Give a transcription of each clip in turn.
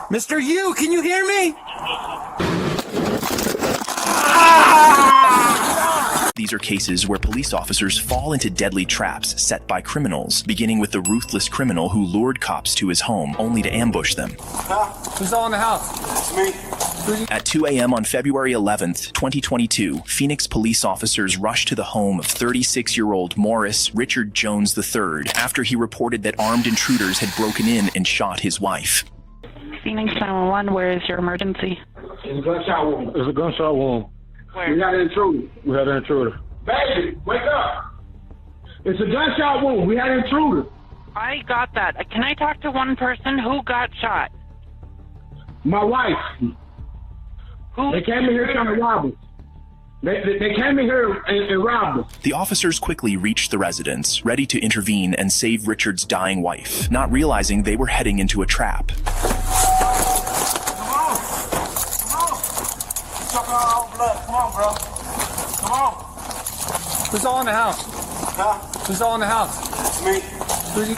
Mr. Yu, can you hear me? These are cases where police officers fall into deadly traps set by criminals, beginning with the ruthless criminal who lured cops to his home only to ambush them. Who's all in the house? Me. At 2 a.m. on February 11th, 2022, Phoenix police officers rushed to the home of 36-year-old Morris Richard Jones III after he reported that armed intruders had broken in and shot his wife. Phoenix 911, where is your emergency? It's a gunshot wound. There's a gunshot wound. Where? We had an intruder. We had an intruder. Baby, wake up. It's a gunshot wound. We had an intruder. I got that. Can I talk to one person who got shot? My wife. Who? They came in here trying to rob us. They came in here and robbed us. The officers quickly reached the residence, ready to intervene and save Richard's dying wife, not realizing they were heading into a trap. Sucking our own blood. Come on, bro. Come on. Who's all in the house? Huh? Who's all in the house? It's me. Who's you?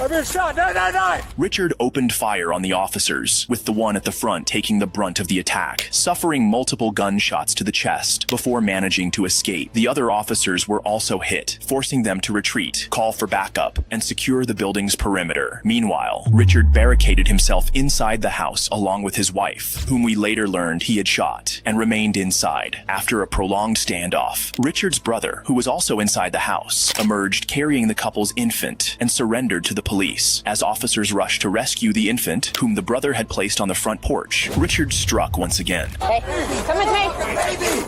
I've been shot. Die. Richard opened fire on the officers, with the one at the front taking the brunt of the attack, suffering multiple gunshots to the chest before managing to escape. The other officers were also hit, forcing them to retreat, call for backup, and secure the building's perimeter. Meanwhile, Richard barricaded himself inside the house along with his wife, whom we later learned he had shot, and remained inside after a prolonged standoff. Richard's brother, who was also inside the house, emerged carrying the couple's infant and surrendered to the police. As officers rushed to rescue the infant, whom the brother had placed on the front porch, Richard struck once again. Hey, come with me.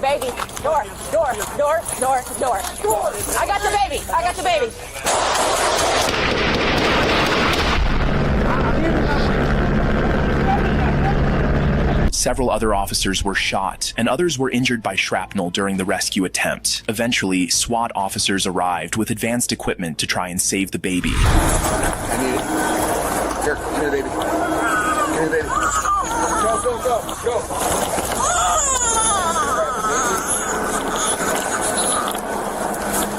Baby. Door. I got the baby. Several other officers were shot, and others were injured by shrapnel during the rescue attempt. Eventually, SWAT officers arrived with advanced equipment to try and save the baby. I need it. Here, give me the baby. Give me the baby. Go.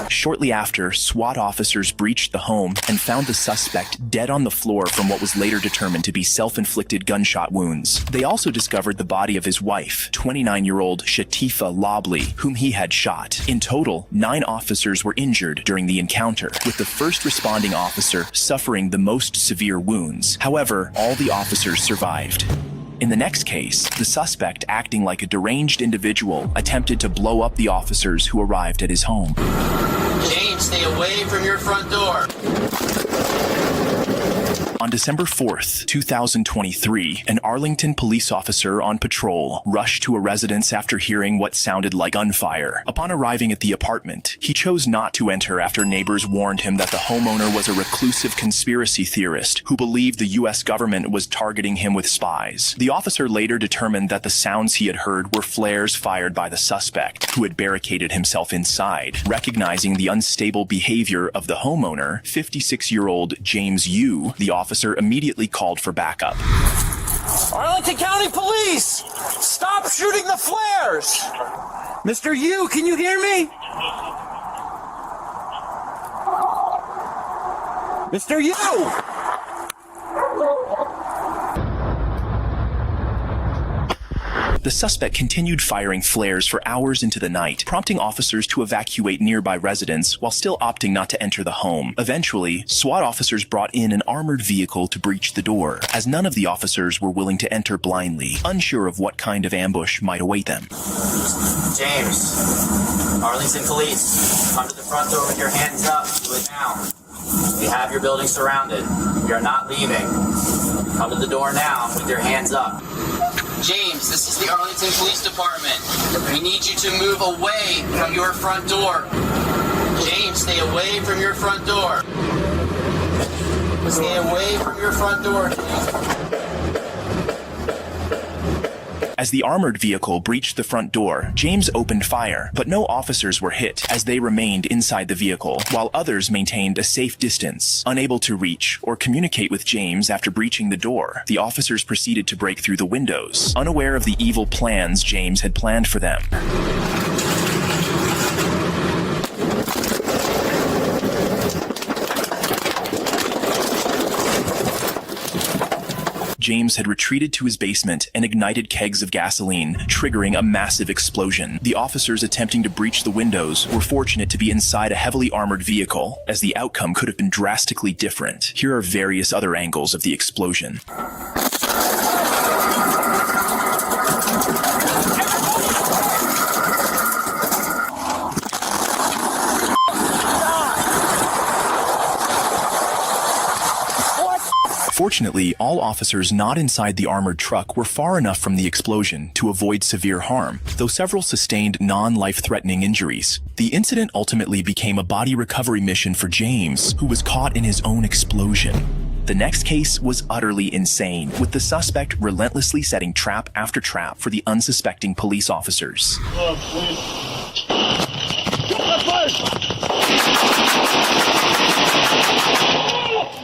Shortly after, SWAT officers breached the home and found the suspect dead on the floor from what was later determined to be self-inflicted gunshot wounds. They also discovered the body of his wife, 29-year-old Shatifa Lobley, whom he had shot. In total, 9 officers were injured during the encounter, with the first responding officer suffering the most severe wounds. However, all the officers survived. In the next case, the suspect, acting like a deranged individual, attempted to blow up the officers who arrived at his home. James, stay away from your front door. On December 4th, 2023, an Arlington police officer on patrol rushed to a residence after hearing what sounded like gunfire. Upon arriving at the apartment, he chose not to enter after neighbors warned him that the homeowner was a reclusive conspiracy theorist who believed the U.S. government was targeting him with spies. The officer later determined that the sounds he had heard were flares fired by the suspect, who had barricaded himself inside. Recognizing the unstable behavior of the homeowner, 56-year-old James Yu, the officer immediately called for backup. Arlington County Police! Stop shooting the flares! Mr. Yu, can you hear me? Mr. Yu! The suspect continued firing flares for hours into the night, prompting officers to evacuate nearby residents while still opting not to enter the home. Eventually, SWAT officers brought in an armored vehicle to breach the door, as none of the officers were willing to enter blindly, unsure of what kind of ambush might await them. James, Arlington Police, come to the front door with your hands up. Do it now. We have your building surrounded. We are not leaving. Come to the door now with your hands up. James, this is the Arlington Police Department. We need you to move away from your front door. James, stay away from your front door. Stay away from your front door. As the armored vehicle breached the front door, James opened fire, but no officers were hit as they remained inside the vehicle, while others maintained a safe distance. Unable to reach or communicate with James after breaching the door, the officers proceeded to break through the windows, unaware of the evil plans James had planned for them. James had retreated to his basement and ignited kegs of gasoline, triggering a massive explosion. The officers attempting to breach the windows were fortunate to be inside a heavily armored vehicle, as the outcome could have been drastically different. Here are various other angles of the explosion. Fortunately, all officers not inside the armored truck were far enough from the explosion to avoid severe harm, though several sustained non-life-threatening injuries. The incident ultimately became a body recovery mission for James, who was caught in his own explosion. The next case was utterly insane, with the suspect relentlessly setting trap after trap for the unsuspecting police officers.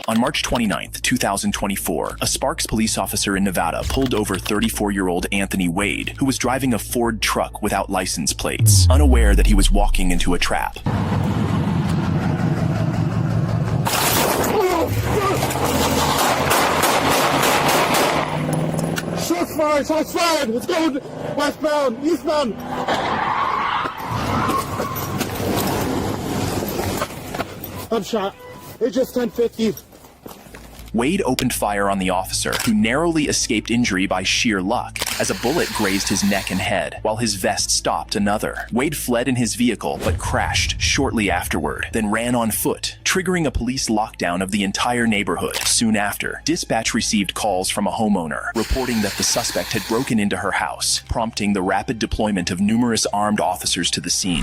On March 29, 2024, a Sparks police officer in Nevada pulled over 34-year-old Anthony Wade, who was driving a Ford truck without license plates, unaware that he was walking into a trap. Shots fired! Let's go westbound, eastbound! I'm shot. It's just 1050. Wade opened fire on the officer, who narrowly escaped injury by sheer luck, as a bullet grazed his neck and head, while his vest stopped another. Wade fled in his vehicle, but crashed shortly afterward, then ran on foot, triggering a police lockdown of the entire neighborhood. Soon after, dispatch received calls from a homeowner, reporting that the suspect had broken into her house, prompting the rapid deployment of numerous armed officers to the scene.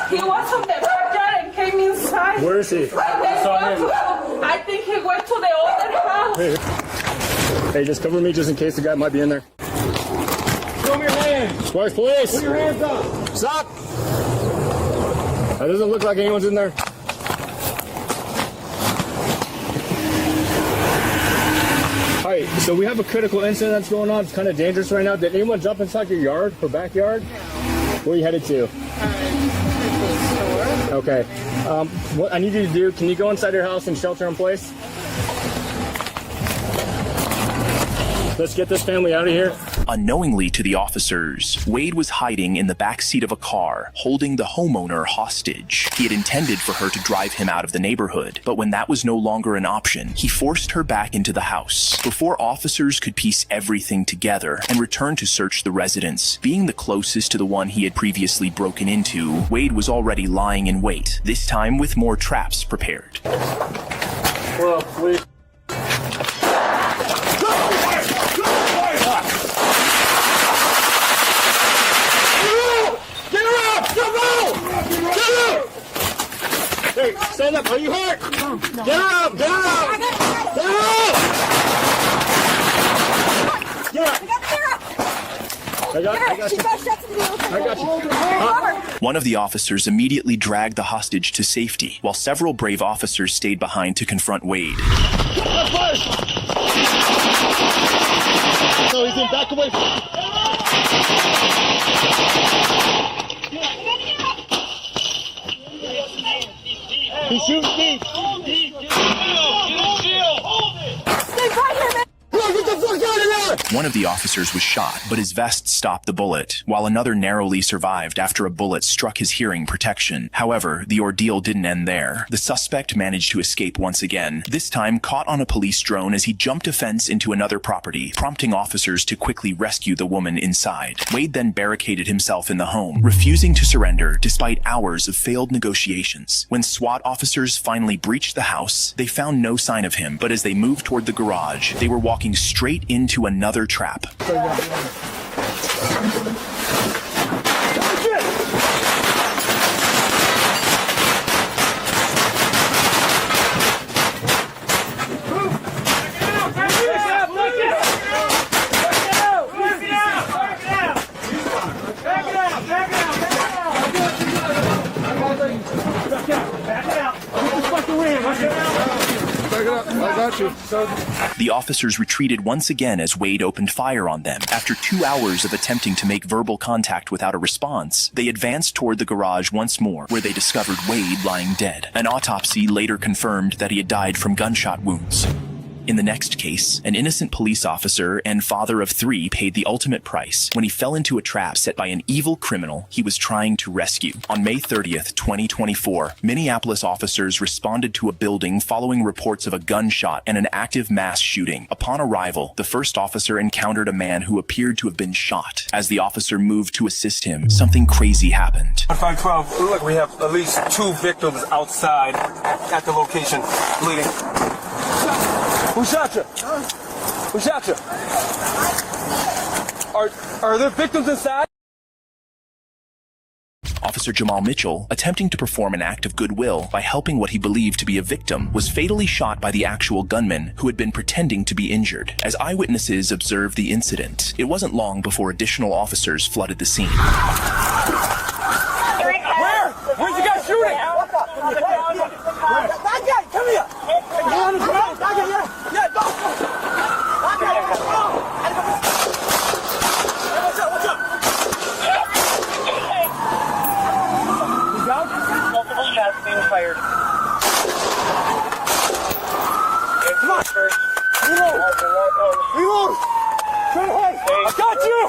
He was on the backyard and came inside. Where is he? I think he went to the other house. Hey, just cover me just in case the guy might be in there. Show me your hands. Sparks police! Put your hands up. Stop! That doesn't look like anyone's in there. Alright, so we have a critical incident that's going on. It's kind of dangerous right now. Did anyone jump inside your yard or backyard? Where are you headed to? Okay. What I need you to do, can you go inside your house and shelter in place? Let's get this family out of here. Unknowingly to the officers, Wade was hiding in the back seat of a car, holding the homeowner hostage. He had intended for her to drive him out of the neighborhood, but when that was no longer an option, he forced her back into the house. Before officers could piece everything together and return to search the residence, being the closest to the one he had previously broken into, Wade was already lying in wait, this time with more traps prepared. Well, please. Hey, stand up. Are you hurt? No. Get her up. Get her up. Get her up. Get up. I got you. One of the officers immediately dragged the hostage to safety, while several brave officers stayed behind to confront Wade. So he's in back away. He's shooting me. One of the officers was shot, but his vest stopped the bullet, while another narrowly survived after a bullet struck his hearing protection. However, the ordeal didn't end there. The suspect managed to escape once again, this time caught on a police drone as he jumped a fence into another property, prompting officers to quickly rescue the woman inside. Wade then barricaded himself in the home, refusing to surrender despite hours of failed negotiations. When SWAT officers finally breached the house, they found no sign of him, but as they moved toward the garage, they were walking straight into another trap. The officers retreated once again as Wade opened fire on them. After 2 hours of attempting to make verbal contact without a response, they advanced toward the garage once more, where they discovered Wade lying dead. An autopsy later confirmed that he had died from gunshot wounds. In the next case, an innocent police officer and father of 3 paid the ultimate price when he fell into a trap set by an evil criminal he was trying to rescue. On May 30th, 2024, Minneapolis officers responded to a building following reports of a gunshot and an active mass shooting. Upon arrival, the first officer encountered a man who appeared to have been shot. As the officer moved to assist him, something crazy happened. 512, look, we have at least 2 victims outside at the location, bleeding. Who shot you? Who shot you? Are there victims inside? Officer Jamal Mitchell, attempting to perform an act of goodwill by helping what he believed to be a victim, was fatally shot by the actual gunman who had been pretending to be injured. As eyewitnesses observed the incident, it wasn't long before additional officers flooded the scene. Where? Where's the guy shooting? That guy, come here! Yeah, go! What's up? He's out? Multiple shots being fired. Come on! Reload! Reload! Turn away! I got you!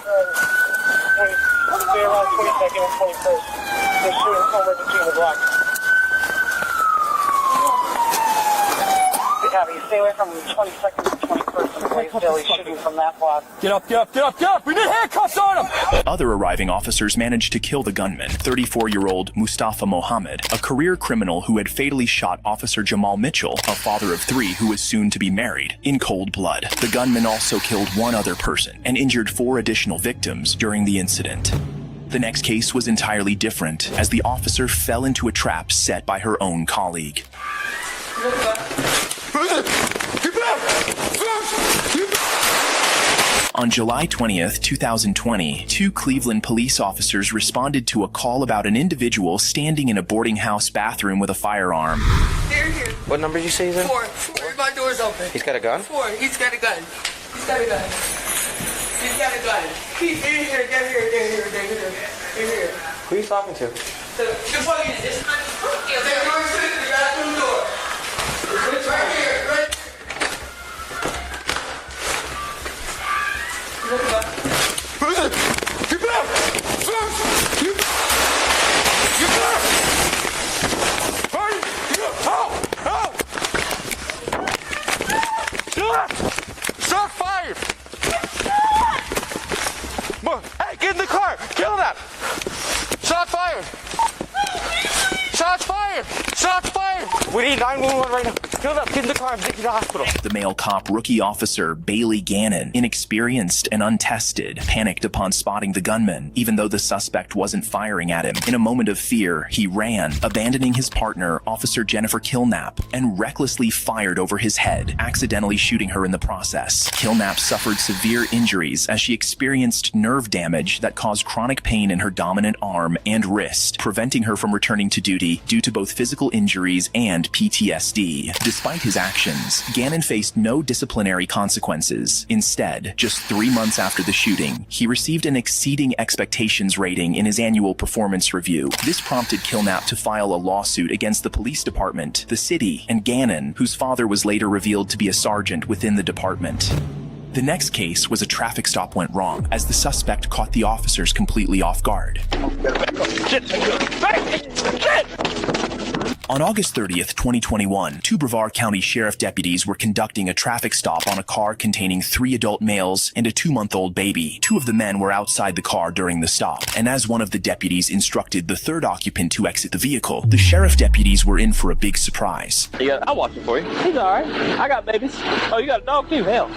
Stay around 22nd and 21st. They're shooting somewhere between the blocks. Stay away from 22nd and 21st and Blaisdell. Shooting from that block. Get up! We need handcuffs on him! Other arriving officers managed to kill the gunman, 34-year-old Mustafa Mohammed, a career criminal who had fatally shot Officer Jamal Mitchell, a father of 3 who was soon to be married, in cold blood. The gunman also killed 1 other person and injured 4 additional victims during the incident. The next case was entirely different, as the officer fell into a trap set by her own colleague. On July 20th, 2020, 2 Cleveland police officers responded to a call about an individual standing in a boarding house bathroom with a firearm. They're here. What number did you say he's in? 4. My door's open. He's got a gun? 4. He's got a gun. He's got a gun. He's got a gun. He's in here. They're here. Who are you talking to? The police. It's not the bathroom door. It's right here. Right. Shot fired! Hey, get in the car! Kill that! Shot fired! Shots fired! Shots fired! We need 911 right now. Kill that! Get in the car and take you to the hospital. The male cop rookie officer, Bailey Gannon, inexperienced and untested, panicked upon spotting the gunman, even though the suspect wasn't firing at him. In a moment of fear, he ran, abandoning his partner, Officer Jennifer Killnap, and recklessly fired over his head, accidentally shooting her in the process. Killnap suffered severe injuries as she experienced nerve damage that caused chronic pain in her dominant arm and wrist, preventing her from returning to duty due to both physical injuries and PTSD. Despite his actions, Gannon faced no disciplinary consequences. Instead, just 3 months after the shooting, he received an exceeding expectations rating in his annual performance review. This prompted Killnap to file a lawsuit against the police department, the city, and Gannon, whose father was later revealed to be a sergeant within the department. The next case was a traffic stop went wrong, as the suspect caught the officers completely off guard. On August 30th, 2021, 2 Brevard County Sheriff deputies were conducting a traffic stop on a car containing 3 adult males and a 2-month-old baby. 2 of the men were outside the car during the stop, and as one of the deputies instructed the 3rd occupant to exit the vehicle, the sheriff deputies were in for a big surprise. Yeah, I'll watch it for you. He's all right. I got babies. Oh, you got a dog too? Hell.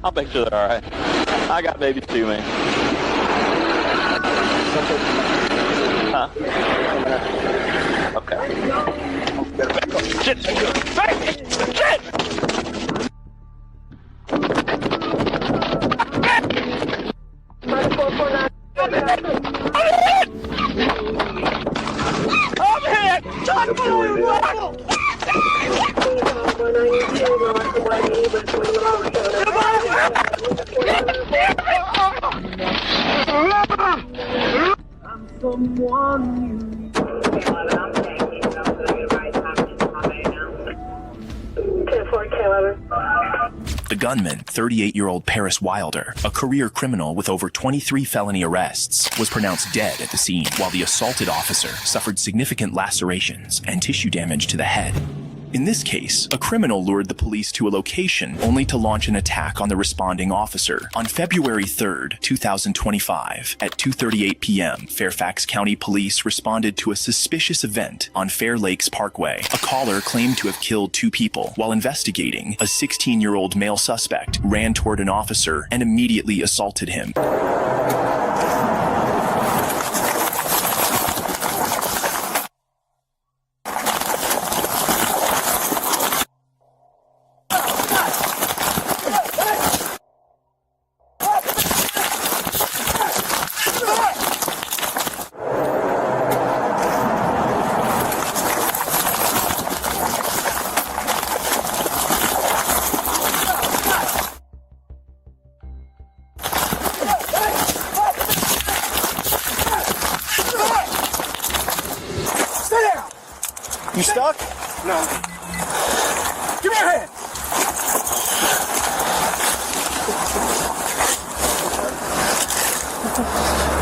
I'll make sure they're all right. I got babies too, man. Huh? Okay. Shit! Shit! I'm hit! The gunman, 38-year-old Paris Wilder, a career criminal with over 23 felony arrests, was pronounced dead at the scene, while the assaulted officer suffered significant lacerations and tissue damage to the head. In this case, a criminal lured the police to a location only to launch an attack on the responding officer. On February 3rd, 2025, at 2:38 p.m., Fairfax County Police responded to a suspicious event on Fair Lakes Parkway. A caller claimed to have killed 2 people. While investigating, a 16-year-old male suspect ran toward an officer and immediately assaulted him. You stuck? No. Give me your hand.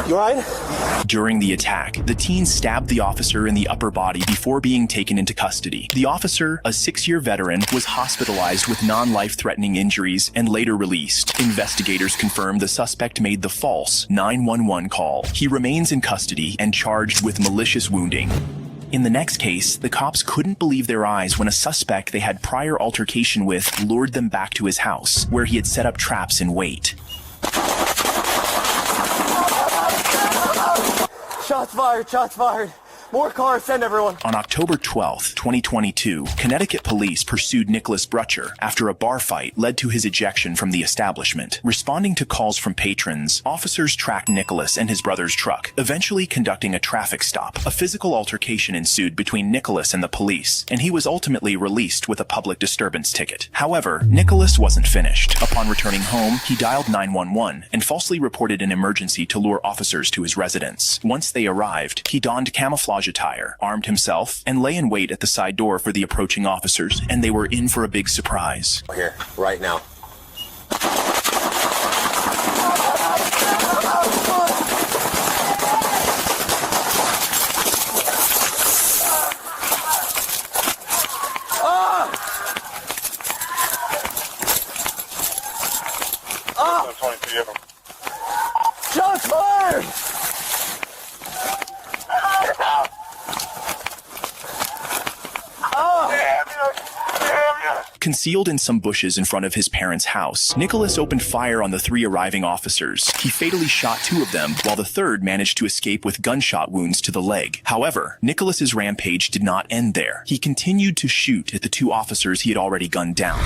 You alright? During the attack, the teen stabbed the officer in the upper body before being taken into custody. The officer, a 6-year veteran, was hospitalized with non-life-threatening injuries and later released. Investigators confirmed the suspect made the false 911 call. He remains in custody and charged with malicious wounding. In the next case, the cops couldn't believe their eyes when a suspect they had prior altercation with lured them back to his house, where he had set up traps in wait. Shots fired, shots fired. More cars, send everyone. On October 12, 2022, Connecticut police pursued Nicholas Brutcher after a bar fight led to his ejection from the establishment. Responding to calls from patrons, officers tracked Nicholas and his brother's truck, eventually conducting a traffic stop. A physical altercation ensued between Nicholas and the police, and he was ultimately released with a public disturbance ticket. However, Nicholas wasn't finished. Upon returning home, he dialed 911 and falsely reported an emergency to lure officers to his residence. Once they arrived, he donned camouflage attire, armed himself, and lay in wait at the side door for the approaching officers, and they were in for a big surprise. Here, right now. Shots fired! Concealed in some bushes in front of his parents' house, Nicholas opened fire on the 3 arriving officers. He fatally shot 2 of them, while the third managed to escape with gunshot wounds to the leg. However, Nicholas's rampage did not end there. He continued to shoot at the 2 officers he had already gunned down.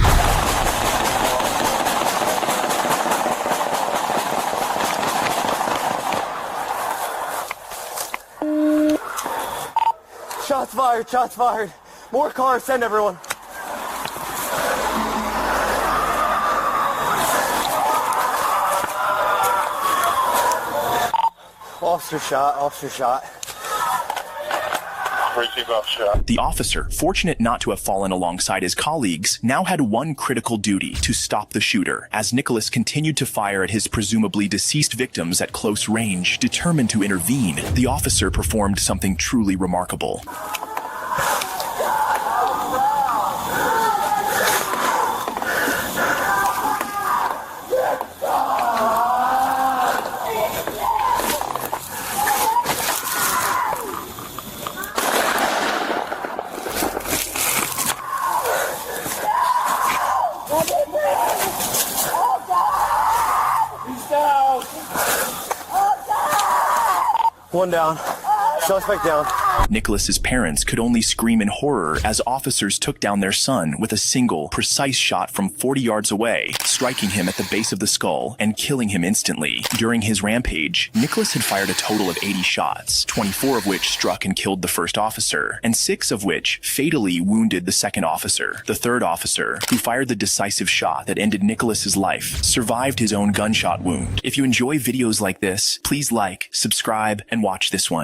Shots fired, shots fired. More cars, send everyone. Officer shot, officer shot. The officer, fortunate not to have fallen alongside his colleagues, now had one critical duty: to stop the shooter. As Nicholas continued to fire at his presumably deceased victims at close range, determined to intervene, the officer performed something truly remarkable. One down. Suspect down. Nicholas's parents could only scream in horror as officers took down their son with a single, precise shot from 40 yards away, striking him at the base of the skull and killing him instantly. During his rampage, Nicholas had fired a total of 80 shots, 24 of which struck and killed the first officer, and 6 of which fatally wounded the second officer. The third officer, who fired the decisive shot that ended Nicholas's life, survived his own gunshot wound. If you enjoy videos like this, please like, subscribe, and watch this one.